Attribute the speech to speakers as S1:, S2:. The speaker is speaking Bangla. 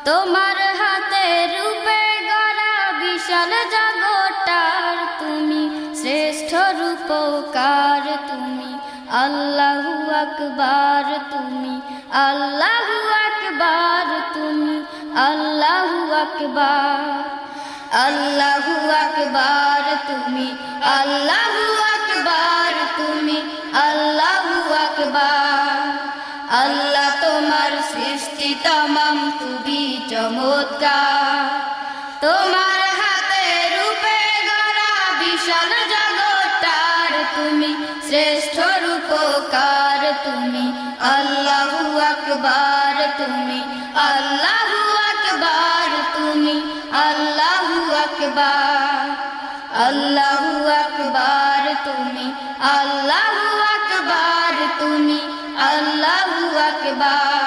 S1: তোমার হাতে রূপে গড়া বিশাল জগৎটার তুমি শ্রেষ্ঠ রূপকার তুমি আল্লাহু আকবার তুমি আল্লাহু আকবার তুমি আল্লাহু আকবার আল্লাহু আকবার তুমি আল্লাহু আকবার তুমি আল্লাহু আকবার আল্লাহ তোমার সৃষ্টি তমাম খুবই চমৎকার তোমার হাতে রূপে গড়া বিশাল জগৎটার তুমি শ্রেষ্ঠ রূপকার তুমি আল্লাহু আকবার তুমি আল্লাহু আকবার তুমি আল্লাহু আকবার আল্লাহু আকবার তুমি আল্লাহু আকবার তুমি আল্লাহু আকবার